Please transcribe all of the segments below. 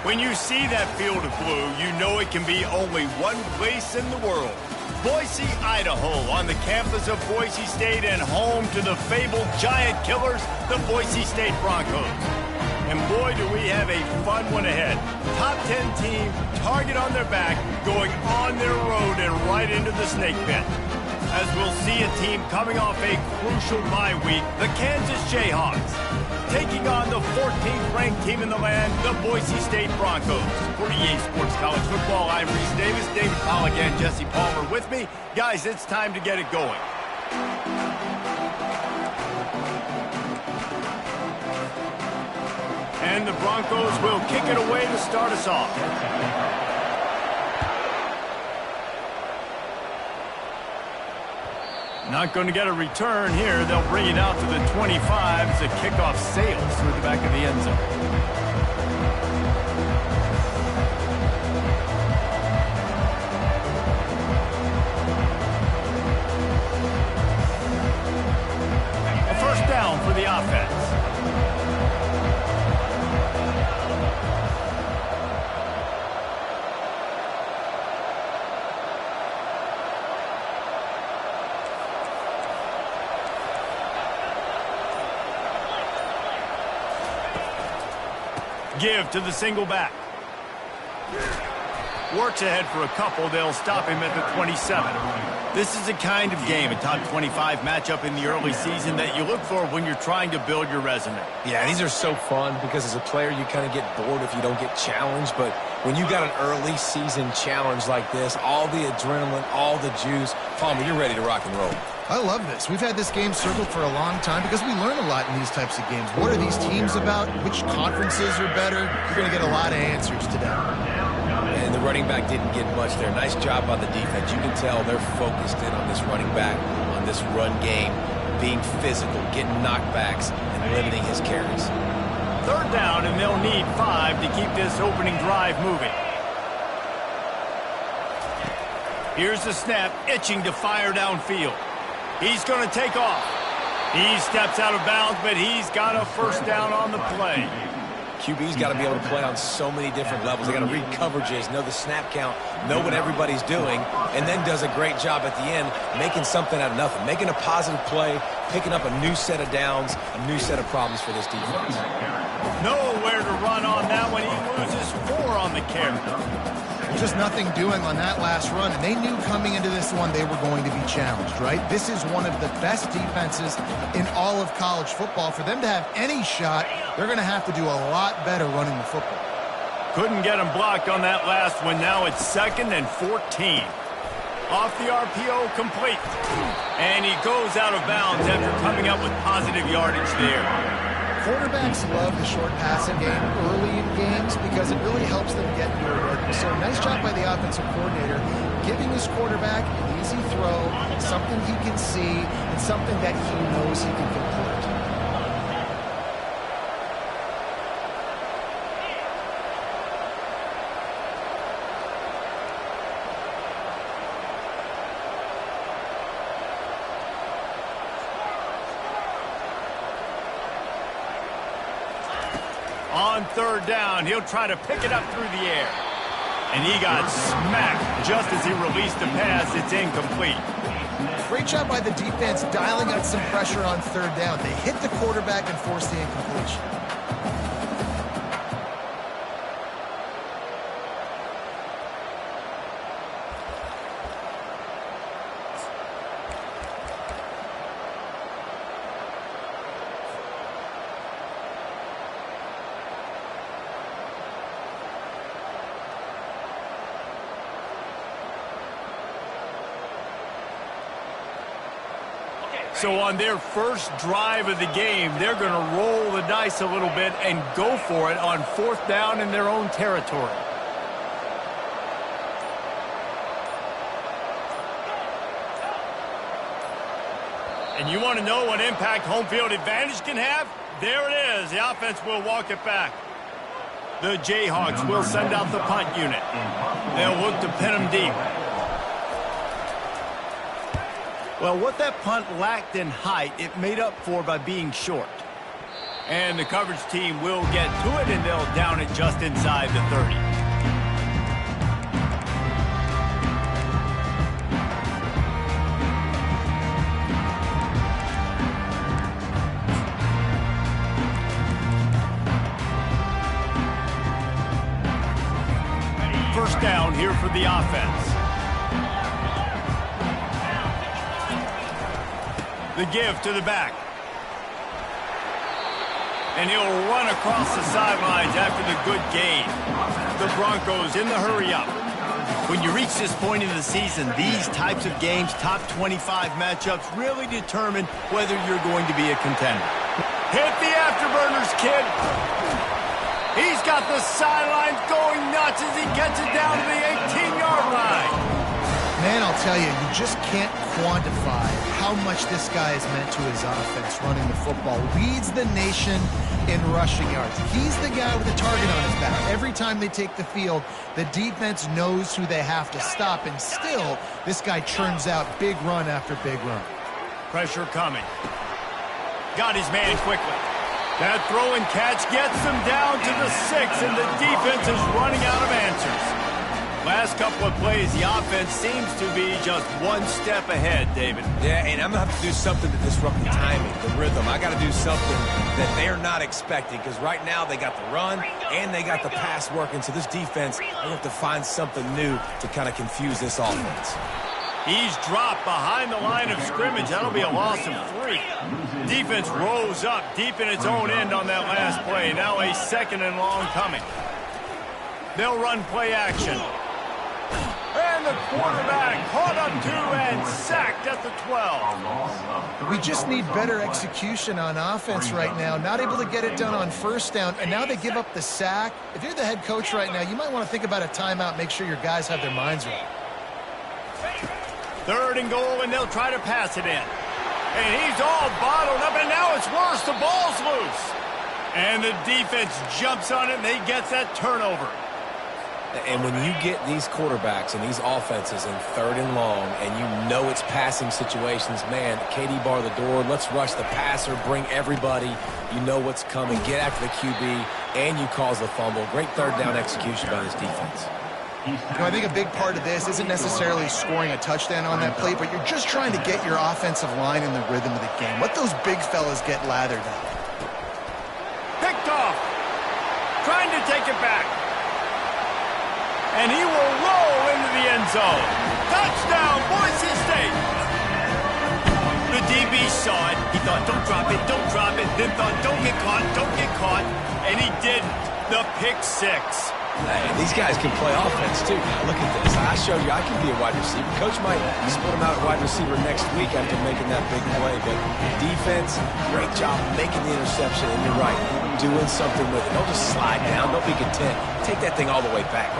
When you see that field of blue, you know it can be only one place in the world. Boise, Idaho, on the campus of Boise State and home to the fabled giant killers, the Boise State Broncos. And boy, do we have a fun one ahead. Top 10 team, target on their back, going on their road and right into the snake pit. As we'll see a team coming off a crucial bye week, the Kansas Jayhawks, taking on the 14th ranked team in the land, the Boise State Broncos. For EA Sports College Football, I'm Reese Davis, David Pollack and Jesse Palmer with me. Guys, it's time to get it going. And the Broncos will kick it away to start us off. Not going to get a return here. They'll bring it out to the 25 as the kickoff sails through the back of the end zone. A first down for the offense. Give to the single back. Works ahead for a couple. They'll stop him at the 27. This is the kind of game, a top 25 matchup in the early season, that you look for when you're trying to build your resume. Yeah, these are so fun because as a player, you kind of get bored if you don't get challenged. But when you got an early season challenge like this, all the adrenaline, all the juice, Palmer, you're ready to rock and roll. I love this. We've had this game circled for a long time because we learn a lot in these types of games. What are these teams about? Which conferences are better? You're going to get a lot of answers today. And the running back didn't get much there. Nice job by the defense. You can tell they're focused in on this running back, on this run game, being physical, getting knockbacks, and limiting his carries. Third down, and they'll need 5 to keep this opening drive moving. Here's the snap, itching to fire downfield. He's going to take off. He steps out of bounds, but he's got a first down on the play. QB's got to be able to play on so many different levels. They got to read coverages, know the snap count, know what everybody's doing, and then does a great job at the end making something out of nothing, making a positive play, picking up a new set of downs, a new set of problems for this defense. Nowhere to run on that one. He loses 4 on the carry. Just nothing doing on that last run, and they knew coming into this one they were going to be challenged, right? This is one of the best defenses in all of college football. For them to have any shot, they're going to have to do a lot better running the football. Couldn't get him blocked on that last one. Now it's 2nd and 14. Off the RPO, complete. And he goes out of bounds after coming up with positive yardage there. Quarterbacks love the short passing game early in games because it really helps them get into a rhythm. So nice job by the offensive coordinator giving his quarterback an easy throw, something he can see, and something that he knows he can complete. On third down, he'll try to pick it up through the air. And he got smacked just as he released the pass. It's incomplete. Great job by the defense dialing out some pressure on third down. They hit the quarterback and forced the incompletion. So on their first drive of the game, they're going to roll the dice a little bit and go for it on 4th down in their own territory. And you want to know what impact home field advantage can have? There it is. The offense will walk it back. The Jayhawks will send out the punt unit. They'll look to pin them deep. Well, what that punt lacked in height, it made up for by being short. And the coverage team will get to it, and they'll down it just inside the 30. First down here for the offense. The give to the back. And he'll run across the sidelines after the good gain. The Broncos in the hurry up. When you reach this point in the season, these types of games, top 25 matchups, really determine whether you're going to be a contender. Hit the afterburners, kid. He's got the sidelines going nuts as he gets it down to the 18-yard line. Man, I'll tell you, you just can't quantify how much this guy has meant to his offense running the football. Leads the nation in rushing yards. He's the guy with the target on his back. Every time they take the field, the defense knows who they have to stop, and still, this guy churns out big run after big run. Pressure coming. Got his man quickly. That throw and catch gets them down to the 6, and the defense is running out of answers. Last couple of plays, the offense seems to be just one step ahead, David. Yeah, and I'm going to have to do something to disrupt the timing, the rhythm. I got to do something that they're not expecting, because right now they got the run and they got the pass working. So this defense, they have to find something new to kind of confuse this offense. He's dropped behind the line of scrimmage. That'll be a loss of 3. Defense rose up deep in its own end on that last play. Now a 2nd and long coming. They'll run play action. And the quarterback caught up 2 and sacked at the 12. We just need better execution on offense right now. Not able to get it done on first down, and now they give up the sack. If you're the head coach right now, you might want to think about a timeout, make sure your guys have their minds right. 3rd and goal, and they'll try to pass it in. And he's all bottled up, and now it's worse. The ball's loose. And the defense jumps on it, and they get that turnover. And when you get these quarterbacks and these offenses in 3rd and long, and you know it's passing situations, man, KD bar the door, let's rush the passer, bring everybody. You know what's coming. Get after the QB, and you cause the fumble. Great 3rd down execution by this defense. You know, I think a big part of this isn't necessarily scoring a touchdown on that play, but you're just trying to get your offensive line in the rhythm of the game. Let those big fellas get lathered up. Picked off. Trying to take it back. And he will roll into the end zone. Touchdown, Boise State. The DB saw it. He thought, don't drop it, don't drop it. Then thought, don't get caught, don't get caught. And he didn't. The pick 6. Hey, these guys can play offense, too. Now, look at this. I showed you I can be a wide receiver. Coach might split him out at wide receiver next week after making that big play. But defense, great job making the interception. And you're right, doing something with it. Don't just slide down. Don't be content. Take that thing all the way back.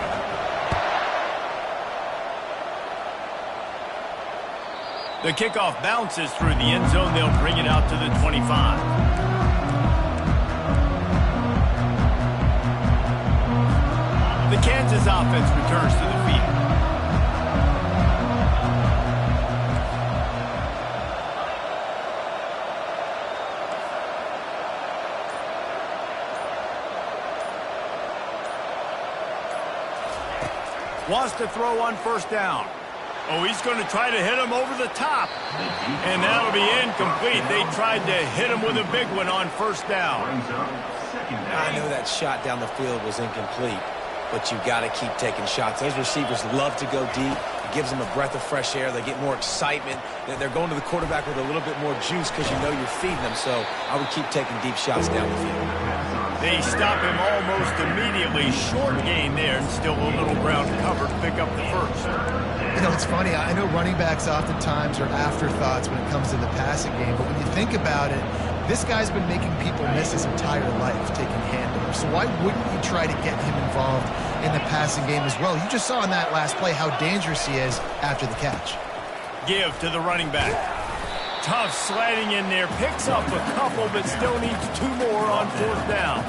The kickoff bounces through the end zone. They'll bring it out to the 25. The Kansas offense returns to the field. Wants to throw on first down. Oh, he's going to try to hit him over the top. And that'll be incomplete. They tried to hit him with a big one on first down. I know that shot down the field was incomplete, but you got to keep taking shots. Those receivers love to go deep. It gives them a breath of fresh air. They get more excitement. They're going to the quarterback with a little bit more juice because you know you're feeding them. So I would keep taking deep shots down the field. They stop him almost immediately. Short gain there, and still a little ground cover to pick up the first. You know, it's funny. I know running backs oftentimes are afterthoughts when it comes to the passing game, but when you think about it, this guy's been making people miss his entire life taking handoffs. So why wouldn't you try to get him involved in the passing game as well? You just saw in that last play how dangerous he is after the catch. Give to the running back. Tough sliding in there. Picks up a couple, but still needs 2 more on fourth down.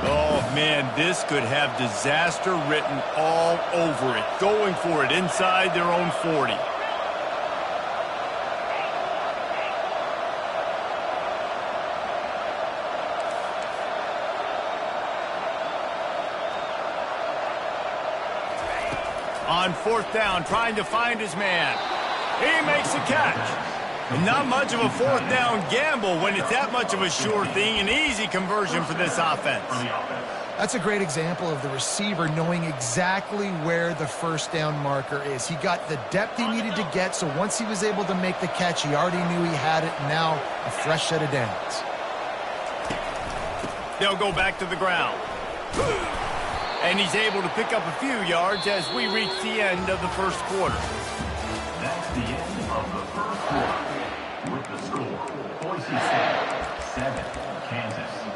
Oh, Man, this could have disaster written all over it. Going for it inside their own 40. On 4th down, trying to find his man. He makes a catch. Not much of a 4th down gamble when it's that much of a sure thing. An easy conversion for this offense. That's a great example of the receiver knowing exactly where the 1st down marker is. He got the depth he needed to get, so once he was able to make the catch, he already knew he had it. Now, a fresh set of downs. They'll go back to the ground. And he's able to pick up a few yards as we reach the end of the 1st quarter. That's the end of the 1st quarter. With the score, Boise State 7, Kansas 0.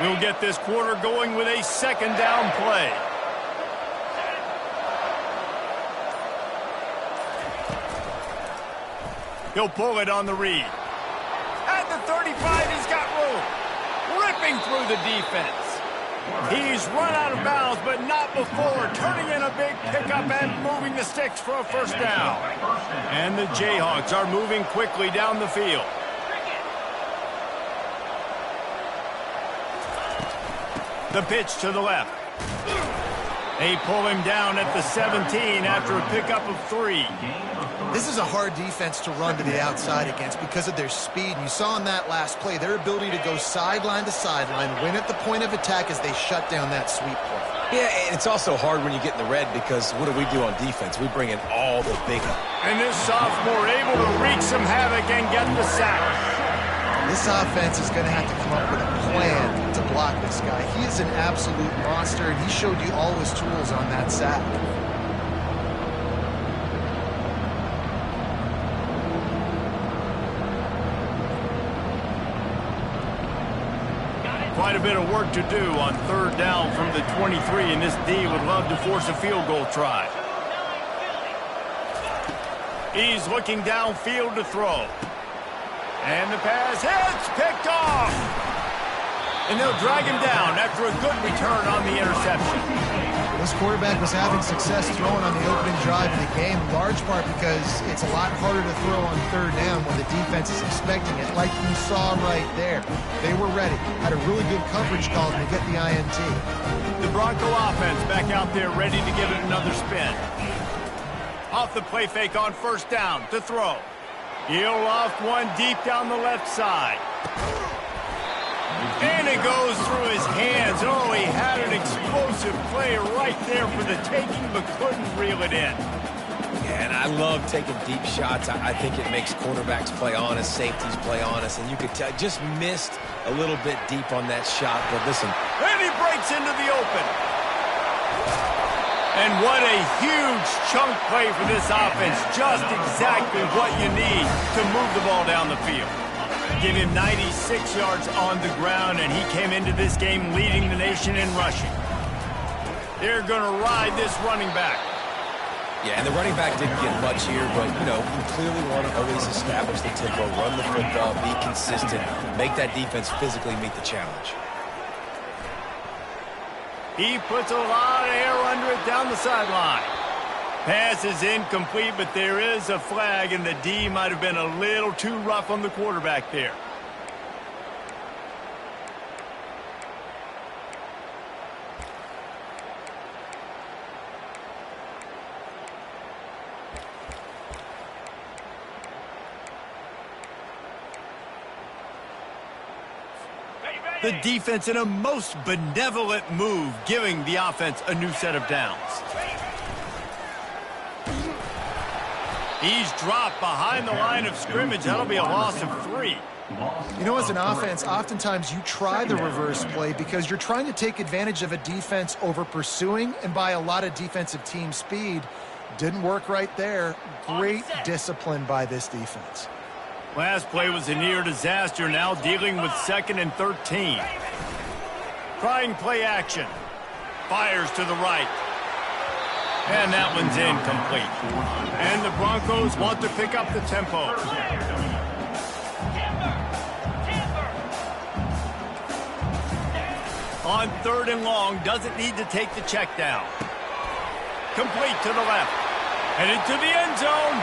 We'll get this quarter going with a 2nd down play. He'll pull it on the read. At the 35, he's got room. Ripping through the defense. He's run out of bounds, but not before turning in a big pickup and moving the sticks for a 1st down. And the Jayhawks are moving quickly down the field. The pitch to the left. They pull him down at the 17 after a pickup of 3. This is a hard defense to run to the outside against because of their speed. And you saw in that last play their ability to go sideline to sideline, win at the point of attack as they shut down that sweep play. Yeah, and it's also hard when you get in the red because what do we do on defense? We bring in all the big. And this sophomore able to wreak some havoc and get the sack. This offense is going to have to come up with a plan to block this guy. He is an absolute monster, and he showed you all his tools on that sack. Quite a bit of work to do on 3rd down from the 23, and this D would love to force a field goal try. He's looking downfield to throw. And the pass hits, picked off. And they'll drag him down after a good return on the interception. This quarterback was having success throwing on the opening drive of the game, in large part because it's a lot harder to throw on 3rd down when the defense is expecting it, like you saw right there. They were ready, had a really good coverage call to get the INT. The Bronco offense back out there ready to give it another spin. Off the play fake on 1st down to throw. He'll loft one deep down the left side. And it goes through his hands. Oh, he had an explosive play right there for the taking, but couldn't reel it in. Yeah, and I love taking deep shots. I think it makes quarterbacks play honest, safeties play honest, and you could tell just missed a little bit deep on that shot. But listen. And he breaks into the open. And what a huge chunk play for this offense. Just exactly what you need to move the ball down the field. Give him 96 yards on the ground, and he came into this game leading the nation in rushing. They're going to ride this running back. Yeah, and the running back didn't get much here, but, you know, you clearly want to always establish the tempo, run the football, be consistent, make that defense physically meet the challenge. He puts a lot of air under it down the sideline. Pass is incomplete, but there is a flag, and the D might have been a little too rough on the quarterback there. The defense in a most benevolent move, giving the offense a new set of downs. He's dropped behind the line of scrimmage. That'll be a loss of 3. You know, as an offense, oftentimes you try the reverse play because you're trying to take advantage of a defense over pursuing and by a lot of defensive team speed. Didn't work right there. Great discipline by this defense. Last play was a near disaster, now dealing with 2nd and 13. Trying play action. Fires to the right. And that one's incomplete. And the Broncos want to pick up the tempo. On 3rd and long, doesn't need to take the check down. Complete to the left. Headed to the end zone.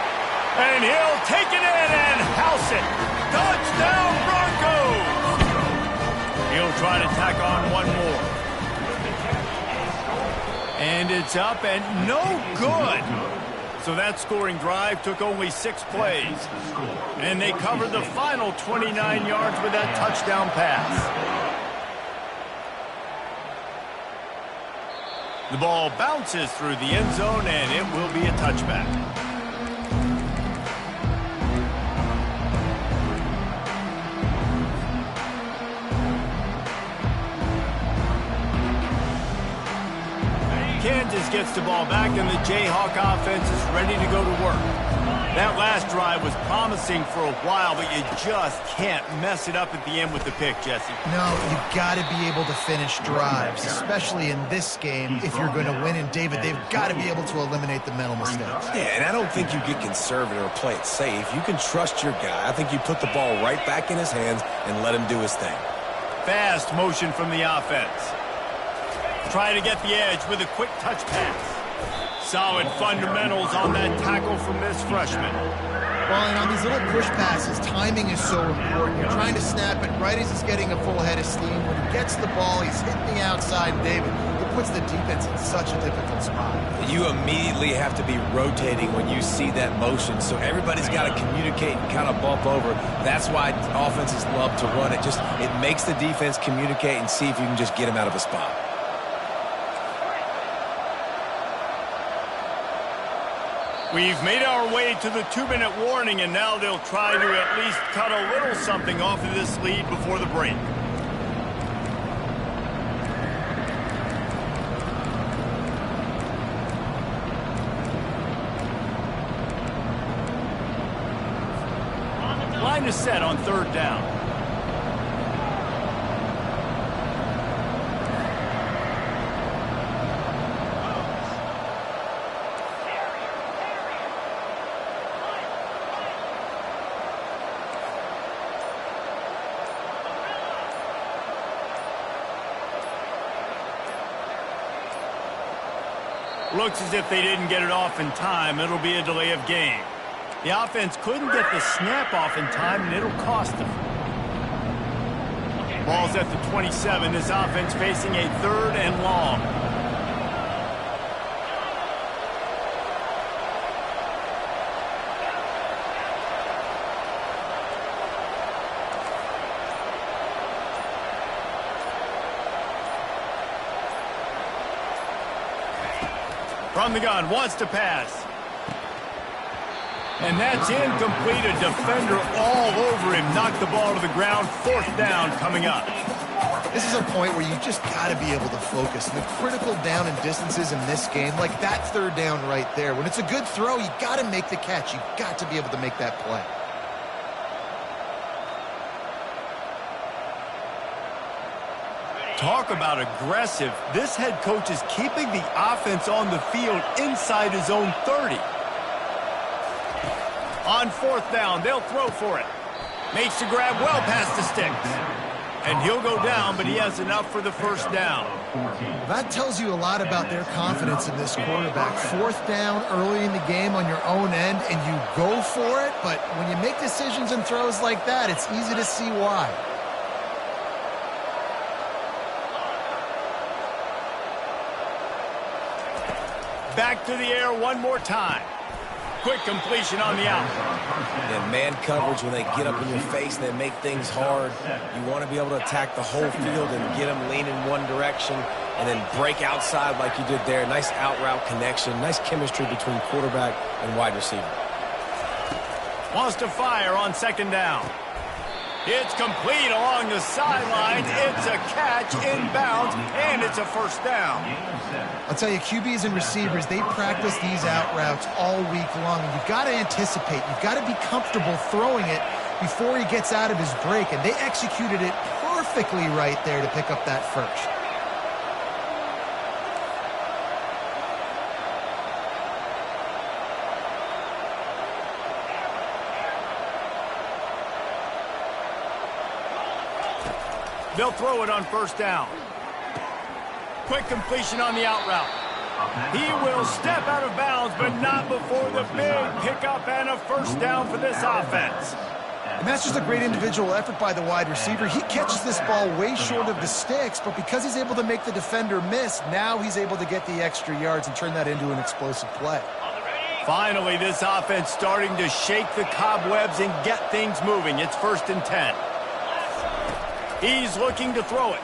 And he'll take it in and house it. Touchdown Broncos! He'll try to tack on one more. And it's up and no good. So that scoring drive took only 6 plays. And they covered the final 29 yards with that touchdown pass. The ball bounces through the end zone, and it will be a touchback. Kansas gets the ball back, and the Jayhawk offense is ready to go to work. That last drive was promising for a while, but you just can't mess it up at the end with the pick, Jesse. No, you've got to be able to finish drives, especially in this game. If you're going to win, and David, they've got to be able to eliminate the mental mistakes. Yeah, and I don't think you get conservative or play it safe. You can trust your guy. I think you put the ball right back in his hands and let him do his thing. Fast motion from the offense. Try to get the edge with a quick touch pass. Solid fundamentals on that tackle from this freshman. Well, and on these little push passes, timing is so important. You're trying to snap it right as he's getting a full head of steam. When he gets the ball, he's hitting the outside, David. It puts the defense in such a difficult spot. You immediately have to be rotating when you see that motion, so everybody's got to communicate and kind of bump over. That's why offenses love to run it. It makes the defense communicate and see if you can just get him out of a spot. We've made our way to the 2-minute warning, and now they'll try to at least cut a little something off of this lead before the break. Line is set on 3rd down. Looks as if they didn't get it off in time. It'll be a delay of game. The offense couldn't get the snap off in time, and it'll cost them. Ball's at the 27. This offense facing a 3rd and long. From the gun, wants to pass. And that's incomplete. A defender all over him. Knocked the ball to the ground. 4th down coming up. This is a point where you just got to be able to focus. And the critical down and distances in this game, like that 3rd down right there. When it's a good throw, you got to make the catch. You got to be able to make that play. Talk about aggressive. This head coach is keeping the offense on the field inside his own 30. On 4th down, they'll throw for it. Makes the grab well past the sticks. And he'll go down, but he has enough for the 1st down. That tells you a lot about their confidence in this quarterback. 4th down early in the game on your own end, and you go for it. But when you make decisions and throws like that, it's easy to see why. Back to the air one more time. Quick completion on the out. And man coverage, when they get up in your face and they make things hard, you want to be able to attack the whole field and get them leaning one direction and then break outside like you did there. Nice out route connection, nice chemistry between quarterback and wide receiver. Wants to fire on 2nd down. It's complete along the sideline. It's a catch inbounds, and it's a 1st down. I'll tell you, QBs and receivers, they practice these out routes all week long. And you've got to anticipate. You've got to be comfortable throwing it before he gets out of his break. And they executed it perfectly right there to pick up that first. They'll throw it on 1st down. Quick completion on the out route. He will step out of bounds, but not before the big pickup and a first down for this offense. And that's just a great individual effort by the wide receiver. He catches this ball way short of the sticks, but because he's able to make the defender miss, now he's able to get the extra yards and turn that into an explosive play. Finally, this offense starting to shake the cobwebs and get things moving. It's 1st and 10. He's looking to throw it.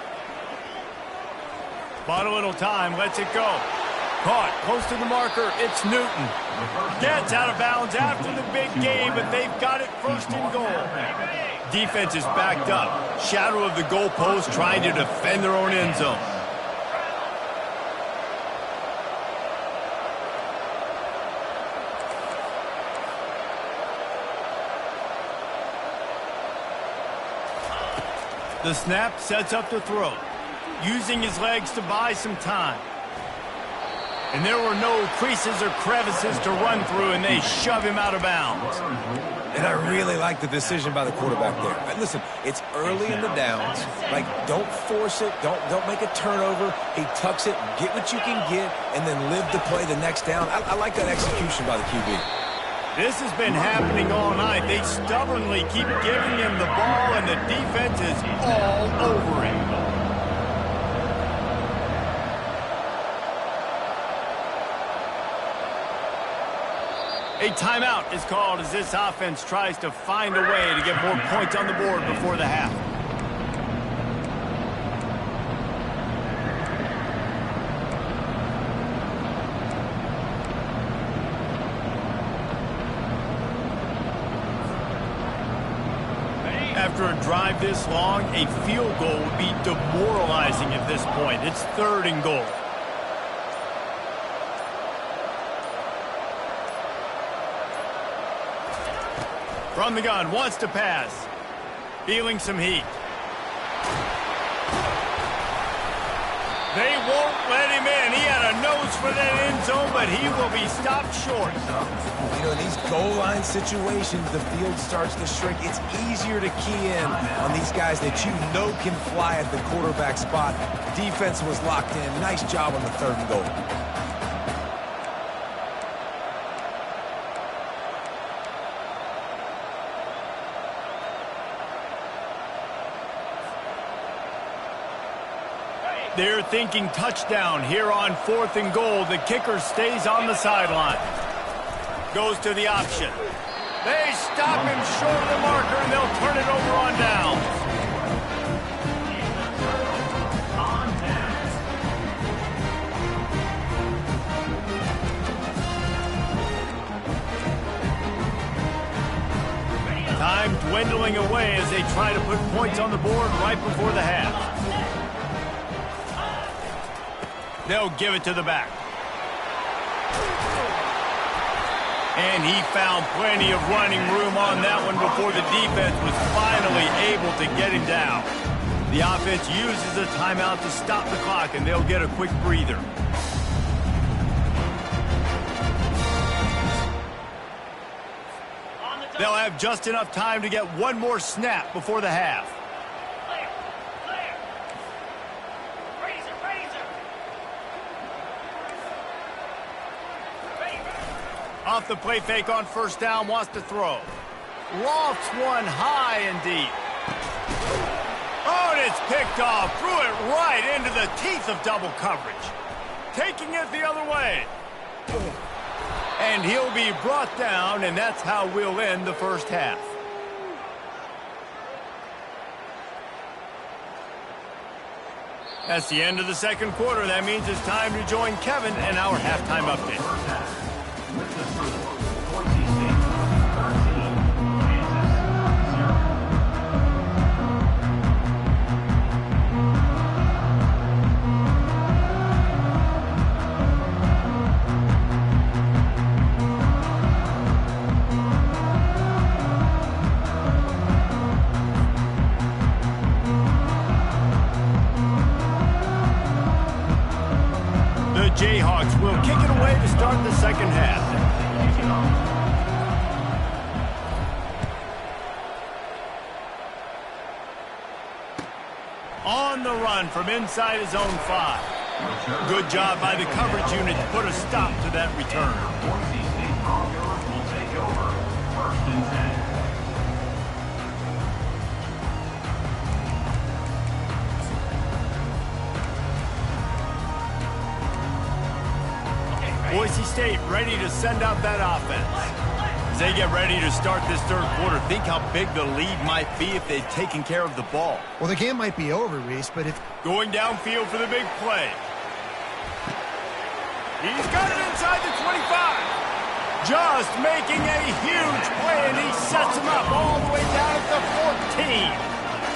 Bought a little time, lets it go. Caught, close to the marker, it's Newton. Gets out of bounds after the big game, but they've got it 1st and goal. Defense is backed up. Shadow of the goalpost trying to defend their own end zone. The snap sets up the throw, using his legs to buy some time. And there were no creases or crevices to run through, and they shove him out of bounds. And I really like the decision by the quarterback there. And listen, it's early in the downs. Like, don't force it. Don't make a turnover. He tucks it, get what you can get, and then live to play the next down. I like that execution by the QB. This has been happening all night. They stubbornly keep giving him the ball, and the defense is all over him. A timeout is called as this offense tries to find a way to get more points on the board before the half. After a drive this long, a field goal would be demoralizing at this point. It's 3rd and goal. From the gun, wants to pass. Feeling some heat. They won't let him in. He had a nose for that end zone, but he will be stopped short. You know, in these goal line situations, the field starts to shrink. It's easier to key in on these guys that you know can fly at the quarterback spot. Defense was locked in. Nice job on the 3rd and goal. They're thinking touchdown here on 4th and goal. The kicker stays on the sideline. Goes to the option. They stop him short of the marker, and they'll turn it over on down. Time dwindling away as they try to put points on the board right before the half. They'll give it to the back. And he found plenty of running room on that one before the defense was finally able to get him down. The offense uses a timeout to stop the clock, and they'll get a quick breather. They'll have just enough time to get one more snap before the half. Off the play fake on 1st down, wants to throw. Lofts one high and deep. Oh, and it's picked off. Threw it right into the teeth of double coverage. Taking it the other way. And he'll be brought down, and that's how we'll end the 1st half. That's the end of the 2nd quarter. That means it's time to join Kevin and our halftime update. With the score, Boise State 13, Kansas 0. The Jayhawks will kick it away to start the 2nd half. On the run from inside his own 5. Good job by the coverage unit to put a stop to that return. Boise State Broncos will take over 1st and 10. Boise State ready to send out that offense. As they get ready to start this third quarter, think how big the lead might be if they'd taken care of the ball. Well, the game might be over, Reese, but if... Going downfield for the big play. He's got it inside the 25. Just making a huge play, and he sets him up all the way down at the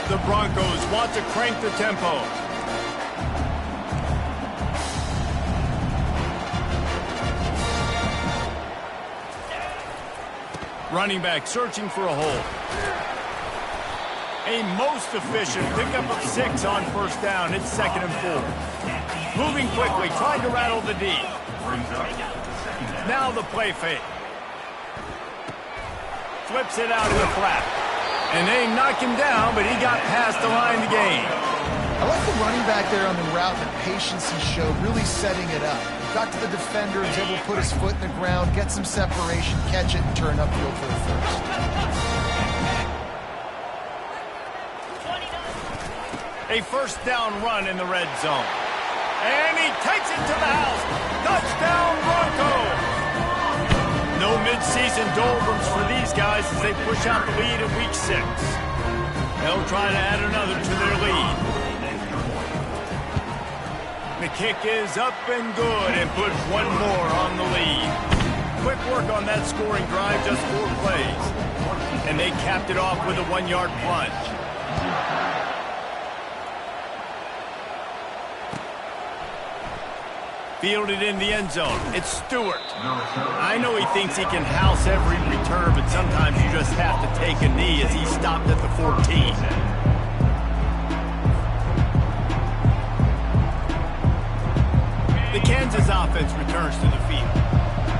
14. The Broncos want to crank the tempo. Running back searching for a hole. A most efficient pickup of 6 on first down. It's 2nd and 4. Moving quickly, trying to rattle the D. Now the play fake. Flips it out in the flat. And they knock him down, but he got past the line to gain. I like the running back there on the route, the patience he showed, really setting it up. Got to the defender, was able to put his foot in the ground, get some separation, catch it, and turn upfield for the first. A first down run in the red zone. And he takes it to the house. Touchdown, Broncos! No midseason doldrums for these guys as they push out the lead in week 6. They'll try to add another to their lead. The kick is up and good and put one more on the lead. Quick work on that scoring drive, just 4 plays. And they capped it off with a 1-yard plunge. Fielded in the end zone. It's Stewart. I know he thinks he can house every return, but sometimes you just have to take a knee as he stopped at the 14. The Kansas offense returns to the field.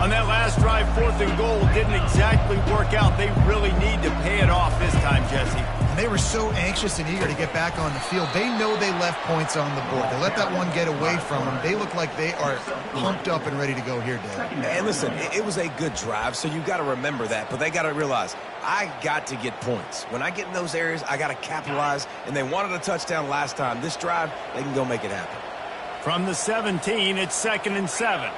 On that last drive, 4th and goal didn't exactly work out. They really need to pay it off this time, Jesse. And they were so anxious and eager to get back on the field. They know they left points on the board. They let that one get away from them. They look like they are pumped up and ready to go here, Dave. And listen, it was a good drive, so you got to remember that. But they got to realize, I got to get points. When I get in those areas, I got to capitalize. And they wanted a touchdown last time. This drive, they can go make it happen. From the 17, it's 2nd and 7.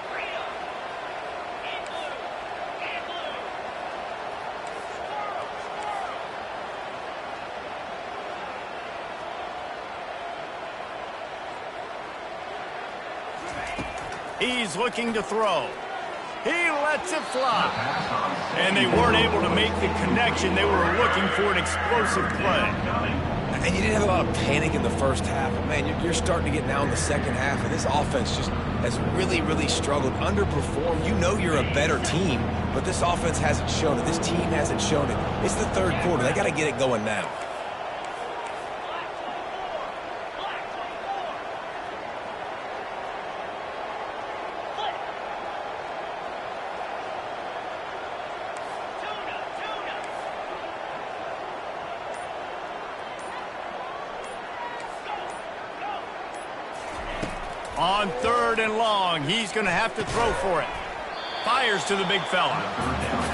He's looking to throw. He lets it fly. And they weren't able to make the connection. They were looking for an explosive play. And you didn't have a lot of panic in the first half. But man, you're starting to get now in the second half, and this offense just has really, really struggled, underperformed. You know you're a better team, but this offense hasn't shown it. This team hasn't shown it. It's the third quarter. They got to get it going now. On 3rd and long, he's going to have to throw for it. Fires to the big fella.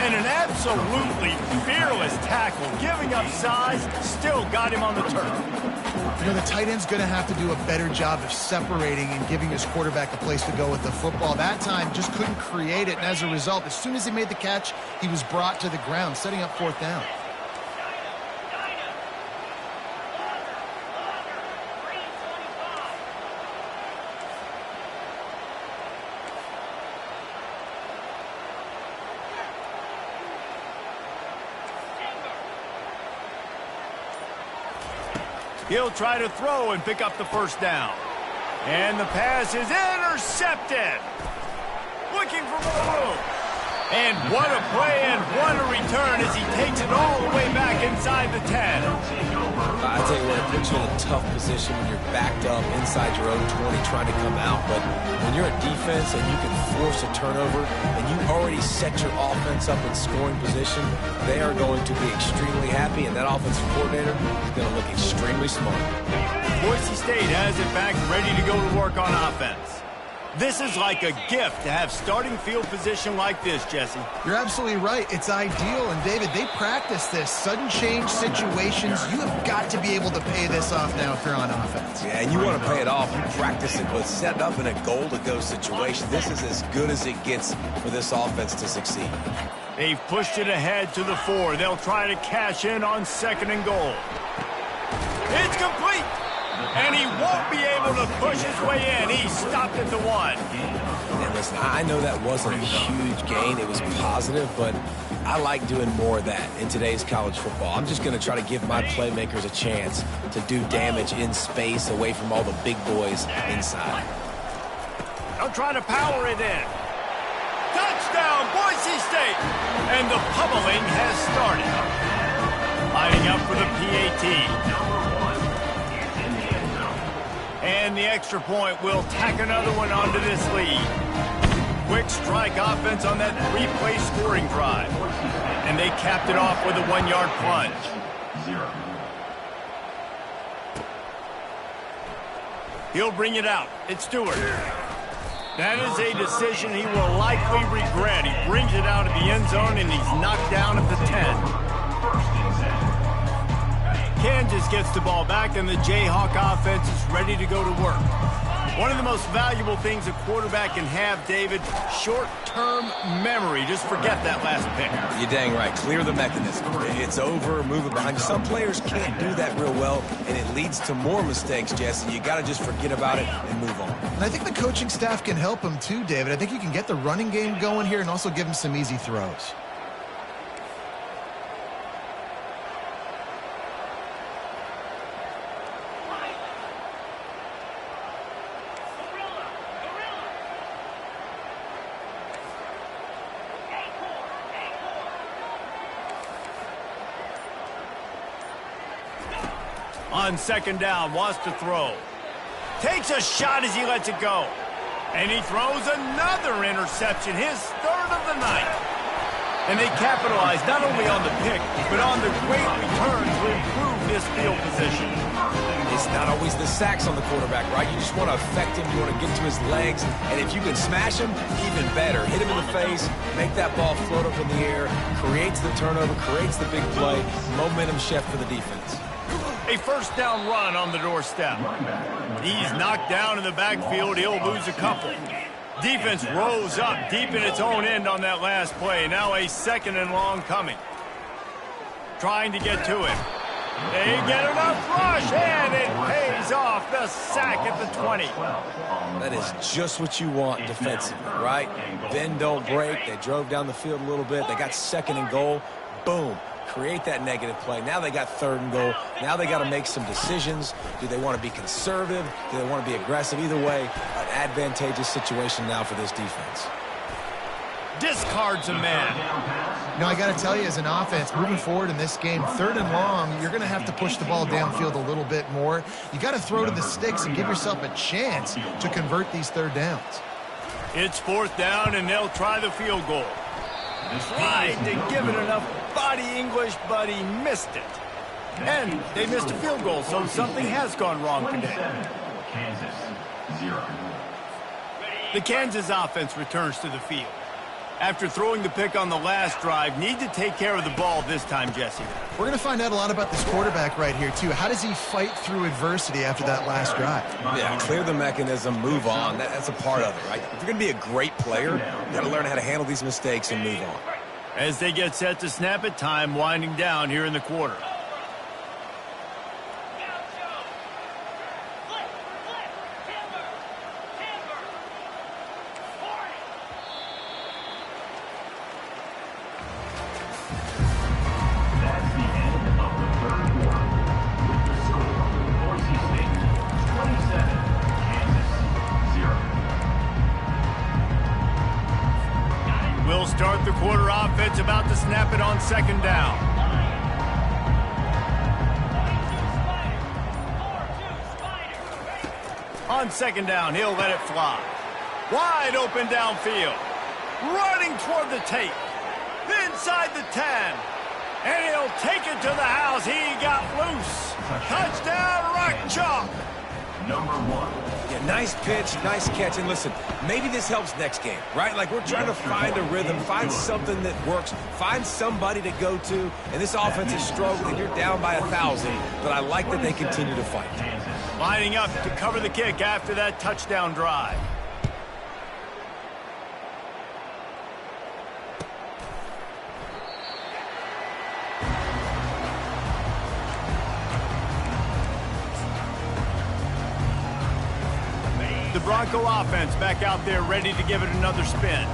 And an absolutely fearless tackle, giving up size, still got him on the turf. You know, the tight end's going to have to do a better job of separating and giving his quarterback a place to go with the football. That time, just couldn't create it, and as a result, as soon as he made the catch, he was brought to the ground, setting up 4th down. He'll try to throw and pick up the first down. And the pass is intercepted. Looking for more room. And what a play and what a return as he takes it all the way back inside the 10. I tell you what, it puts you in a tough position when you're backed up inside your own 20 trying to come out. But when you're a defense and you can force a turnover and you already set your offense up in scoring position, they are going to be extremely happy, and that offensive coordinator is going to look extremely smart. Boise State has it back ready to go to work on offense. offense. This is like a gift to have starting field position like this, Jesse. You're absolutely right. It's ideal. And, David, they practice this. Sudden change situations. You have got to be able to pay this off now if you're on offense. Yeah, and you want to pay it off. You practice it, but set up in a goal-to-go situation. This is as good as it gets for this offense to succeed. They've pushed it ahead to the 4. They'll try to cash in on 2nd and goal. It's complete. And he won't be able to push his way in. He stopped at the 1. And listen, I know that wasn't a huge gain. It was positive, but I like doing more of that in today's college football. I'm just going to try to give my playmakers a chance to do damage in space away from all the big boys inside. They'll try to power it in. Touchdown, Boise State! And the pummeling has started. Lining up for the PAT. And the extra point will tack another one onto this lead. Quick strike offense on that 3-play scoring drive. And they capped it off with a 1-yard plunge. He'll bring it out. It's Stewart. That is a decision he will likely regret. He brings it out of the end zone, and he's knocked down at the 10. Kansas gets the ball back, and the Jayhawk offense is ready to go to work. One of the most valuable things a quarterback can have, David, short-term memory. Just forget that last pick. You're dang right. Clear the mechanism. It's over, move it behind. Some players can't do that real well, and it leads to more mistakes, Jesse. You got to just forget about it and move on. And I think the coaching staff can help him too, David. I think you can get the running game going here and also give him some easy throws. On 2nd down, wants to throw. Takes a shot as he lets it go. And he throws another interception, his 3rd of the night. And they capitalize not only on the pick, but on the great return to improve this field position. It's not always the sacks on the quarterback, right? You just want to affect him. You want to get to his legs. And if you can smash him, even better. Hit him in the face, make that ball float up in the air, creates the turnover, creates the big play, momentum shift for the defense. A 1st down run on the doorstep. He's knocked down in the backfield. He'll lose a couple. Defense rose up deep in its own end on that last play. Now a 2nd and long coming. Trying to get to it. They get enough rush, and it pays off. The sack at the 20. That is just what you want defensively, right? Bend, don't break. They drove down the field a little bit. They got 2nd and goal. Boom. Create that negative play. Now they got 3rd and goal. Now they got to make some decisions. Do they want to be conservative? Do they want to be aggressive? Either way, an advantageous situation now for this defense. Discards a man. No, I got to tell you, as an offense, moving forward in this game, 3rd and long, you're going to have to push the ball downfield a little bit more. You got to throw to the sticks and give yourself a chance to convert these 3rd downs. It's 4th down, and they'll try the field goal. Tried to give it enough body English, but he missed it. And they missed a field goal, so something has gone wrong today. Kansas, 0. The Kansas offense returns to the field. After throwing the pick on the last drive, need to take care of the ball this time, Jesse. We're going to find out a lot about this quarterback right here, too. How does he fight through adversity after that last drive? Yeah, clear the mechanism, move on. That's a part of it, right? If you're going to be a great player, you got to learn how to handle these mistakes and move on. As they get set to snap it, time winding down here in the quarter. Start the quarter offense, about to snap it on 2nd down. On 2nd down, he'll let it fly. Wide open downfield. Running toward the tape. Inside the 10. And he'll take it to the house. He got loose. Touchdown, Rock Chalk. Number 1. Yeah, nice pitch, nice catch. And listen, maybe this helps next game, right? Like we're trying to find a rhythm, find something that works, find somebody to go to. And this offense is struggling. You're down by 1,000, but I like that they continue to fight. Lining up to cover the kick after that touchdown drive. The Bronco offense back out there ready to give it another spin.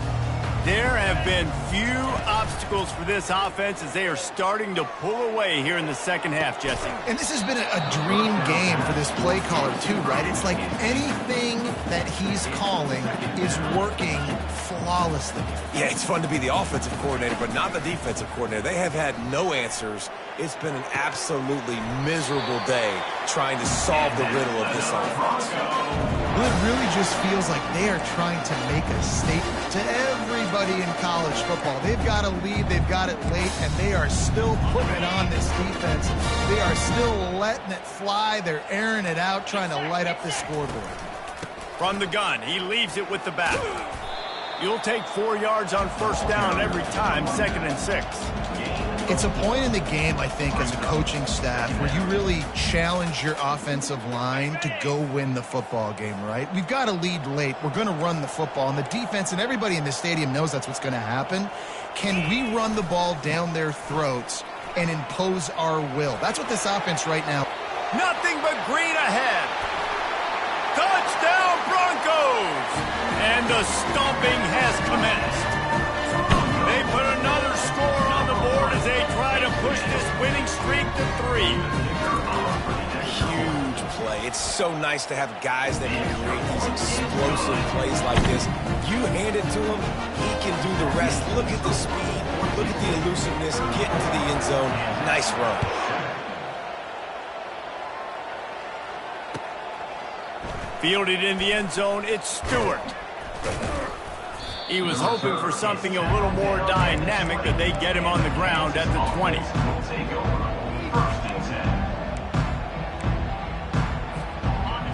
There have been few obstacles for this offense as they are starting to pull away here in the second half, Jesse. And this has been a dream game for this play caller too, right? It's like anything that he's calling is working flawlessly. Yeah, it's fun to be the offensive coordinator, but not the defensive coordinator. They have had no answers. It's been an absolutely miserable day trying to solve the riddle of this offense. Well, it really just feels like they are trying to make a statement to everybody in college football. They've got a lead, they've got it late, and they are still putting it on this defense. They are still letting it fly. They're airing it out, trying to light up the scoreboard. From the gun, he leaves it with the back. You'll take 4 yards on first down every time, 2nd and 6. It's a point in the game, I think, as a coaching staff where you really challenge your offensive line to go win the football game, right? We've got a lead late. We're going to run the football, and the defense and everybody in the stadium knows that's what's going to happen. Can we run the ball down their throats and impose our will? That's what this offense right now. Nothing but green ahead. Touchdown, Broncos! And the stomping has commenced. They put another score on the board as they try to push this winning streak to 3. Huge play. It's so nice to have guys that can create these explosive plays like this. You hand it to him, he can do the rest. Look at the speed. Look at the elusiveness. Get into the end zone. Nice run. Fielded in the end zone, it's Stewart. He was hoping for something a little more dynamic, but they get him on the ground at the 20.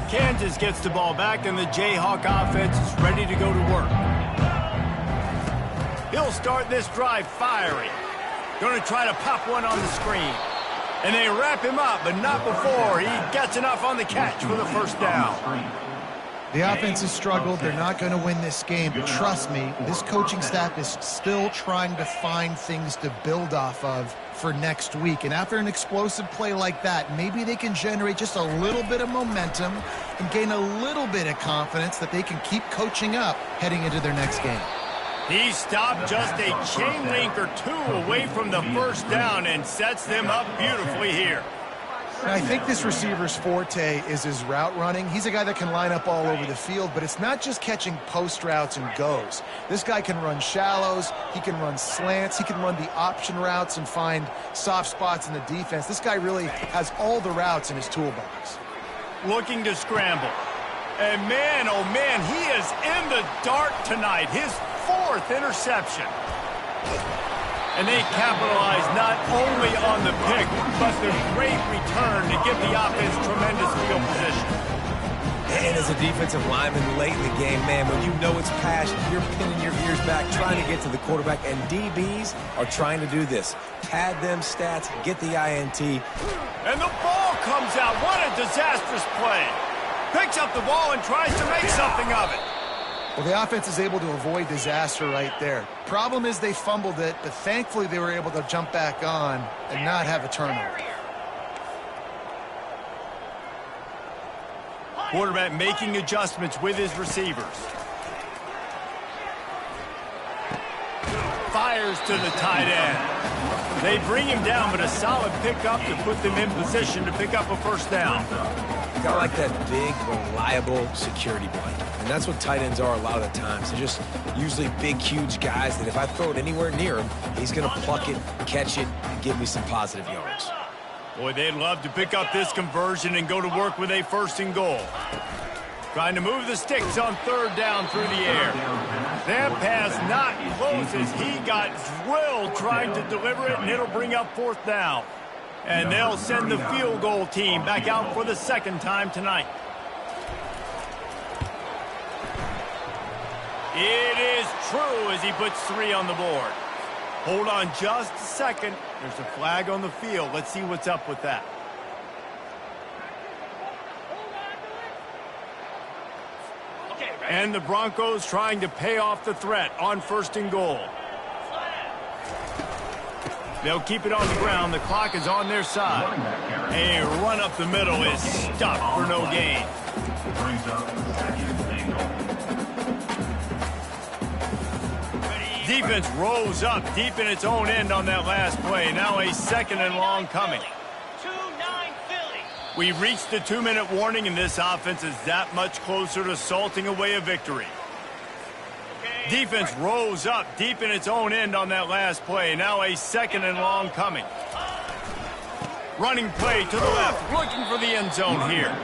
Kansas gets the ball back, and the Jayhawk offense is ready to go to work. He'll start this drive fiery. Going to try to pop one on the screen. And they wrap him up, but not before he gets enough on the catch for the first down. The offense has struggled. They're not going to win this game, but trust me, this coaching staff is still trying to find things to build off of for next week. And after an explosive play like that, maybe they can generate just a little bit of momentum and gain a little bit of confidence that they can keep coaching up heading into their next game. He stopped just a chain link or two away from the first down and sets them up beautifully here. And I think this receiver's forte is his route running. He's a guy that can line up all over the field, but it's not just catching post routes and goes. This guy can run shallows, he can run slants, he can run the option routes and find soft spots in the defense. This guy really has all the routes in his toolbox. Looking to scramble. And man, oh man, he is in the dark tonight. His 4th interception. And they capitalize not only on the pick, but the great return to give the offense tremendous field position. And as a defensive lineman late in the game, man, when you know it's passion, you're pinning your ears back, trying to get to the quarterback, and DBs are trying to do this. Pad them stats, get the INT. And the ball comes out. What a disastrous play. Picks up the ball and tries to make something of it. Well, the offense is able to avoid disaster right there. Problem is they fumbled it, but thankfully they were able to jump back on and not have a turnover. Quarterback making adjustments with his receivers. Fires to the tight end. They bring him down, but a solid pickup to put them in position to pick up a first down. Kind of like that big, reliable security blanket. And that's what tight ends are a lot of the times. They're just usually big, huge guys that if I throw it anywhere near him, he's going to pluck it, catch it, and give me some positive yards. Boy, they'd love to pick up this conversion and go to work with a 1st and goal. Trying to move the sticks on 3rd down through the air. That pass not close as he got drilled trying to deliver it, and it'll bring up 4th down. And they'll send the field goal team back out for the 2nd time tonight. It is true as he puts 3 on the board. Hold on just a second. There's a flag on the field. Let's see what's up with that. And the Broncos trying to pay off the threat on 1st and goal. They'll keep it on the ground. The clock is on their side. A run up the middle is stopped for no gain. Defense rose up deep in its own end on that last play. Now a 2nd and long coming. We've reached the 2-minute warning, and this offense is that much closer to salting away a victory. Defense rose up deep in its own end on that last play. Now a 2nd and long coming. Running play to the left, looking for the end zone here.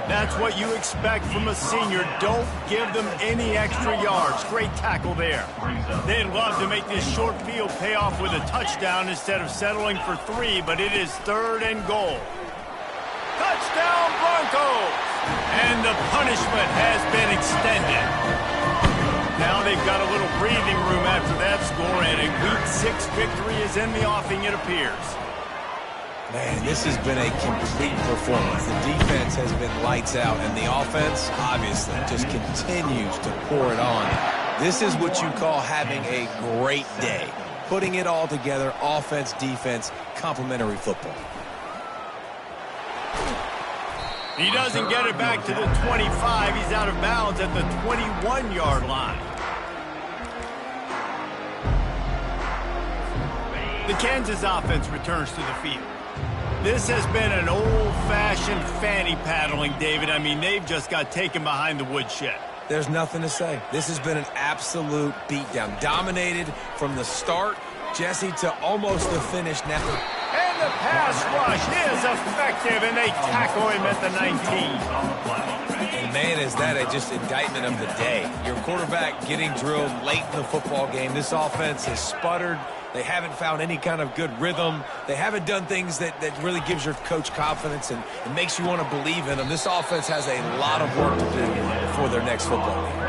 That's what you expect from a senior. Don't give them any extra yards. Great tackle there. They'd love to make this short field pay off with a touchdown instead of settling for 3, but it is 3rd and goal. Touchdown, Broncos! And the punishment has been extended. Now they've got a little breathing room after that score, and a Week 6 victory is in the offing, it appears. Man, this has been a complete performance. The defense has been lights out, and the offense, obviously, just continues to pour it on. This is what you call having a great day. Putting it all together, offense, defense, complementary football. He doesn't get it back to the 25. He's out of bounds at the 21-yard line. The Kansas offense returns to the field. This has been an old-fashioned fanny paddling, David. I mean, they've just got taken behind the woodshed. There's nothing to say. This has been an absolute beatdown. Dominated from the start, Jesse, to almost the finish now. And the pass rush is effective, and they tackle him at the 19. And man, is that a just indictment of the day. Your quarterback getting drilled late in the football game. This offense has sputtered. They haven't found any kind of good rhythm. They haven't done things that really gives your coach confidence and makes you want to believe in them. This offense has a lot of work to do before their next football game.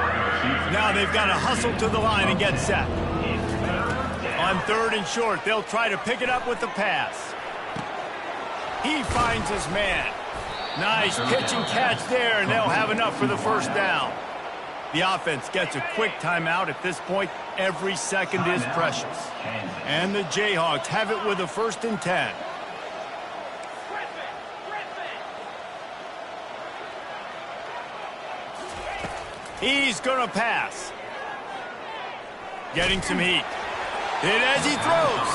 Now they've got to hustle to the line and get set. On 3rd and short, they'll try to pick it up with the pass. He finds his man. Nice pitch and catch there, and they'll have enough for the 1st down. The offense gets a quick timeout. At this point, every second is precious. And the Jayhawks have it with a 1st and 10. He's going to pass. Getting some heat. Hit as he throws.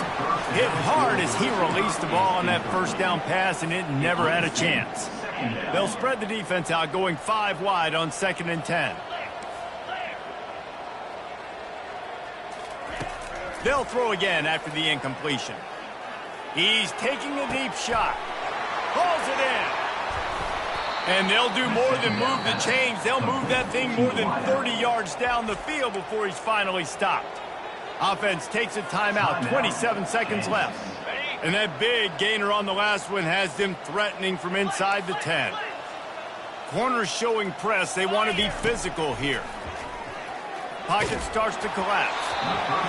Hit hard as he released the ball on that 1st down pass, and it never had a chance. They'll spread the defense out, going 5 wide on 2nd and 10. They'll throw again after the incompletion. He's taking a deep shot. Hauls it in. And they'll do more than move the chains. They'll move that thing more than 30 yards down the field before he's finally stopped. Offense takes a timeout. 27 seconds left. And that big gainer on the last one has them threatening from inside the 10. Corners showing press. They want to be physical here. Pocket starts to collapse.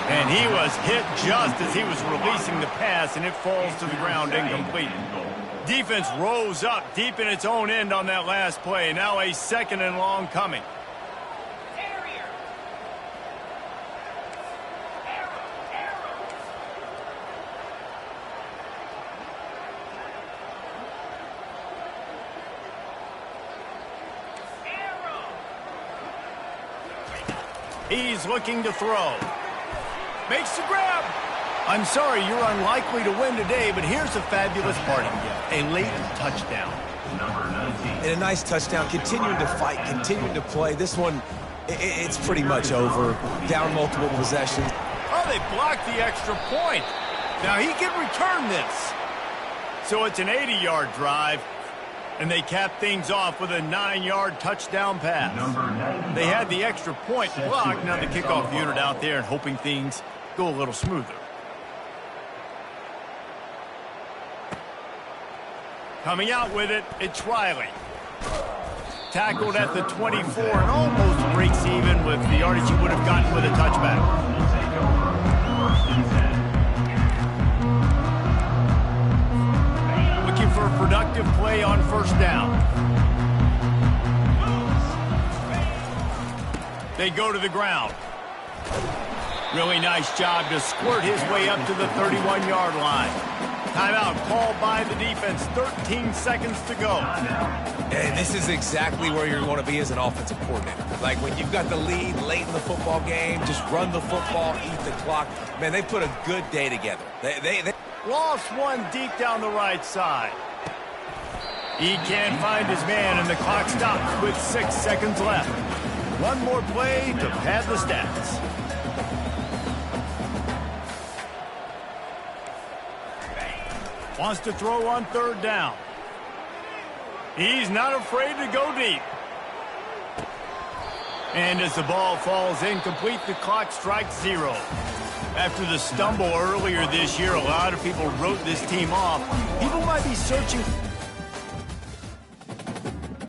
And he was hit just as he was releasing the pass, and it falls to the ground incomplete. Defense rose up deep in its own end on that last play. Now a 2nd and long coming. He's looking to throw. Makes the grab. I'm sorry, you're unlikely to win today, but here's a fabulous parting gift. A late touchdown. And a nice touchdown. Continuing to fight, continuing to play. This one, it's pretty much over. Down multiple possessions. Oh, they blocked the extra point. Now he can return this. So it's an 80-yard drive. And they cap things off with a 9-yard touchdown pass. They had the extra point blocked. Now the kickoff unit out there and hoping things go a little smoother. Coming out with it, it's Riley. Tackled at the 24 and almost breaks even with the yardage he would have gotten with a touchback. Will take over. 1st and 10. Looking for a productive play on 1st down. They go to the ground. Really nice job to squirt his way up to the 31-yard line. Timeout called by the defense. 13 seconds to go. And this is exactly where you want to be as an offensive coordinator. Like when you've got the lead late in the football game, just run the football, eat the clock. Man, they put a good day together. They Lost one deep down the right side. He can't find his man, and the clock stops with 6 seconds left. One more play to pad the stats. Wants to throw on 3rd down. He's not afraid to go deep. And as the ball falls incomplete, the clock strikes 0. After the stumble earlier this year, a lot of people wrote this team off. People might be searching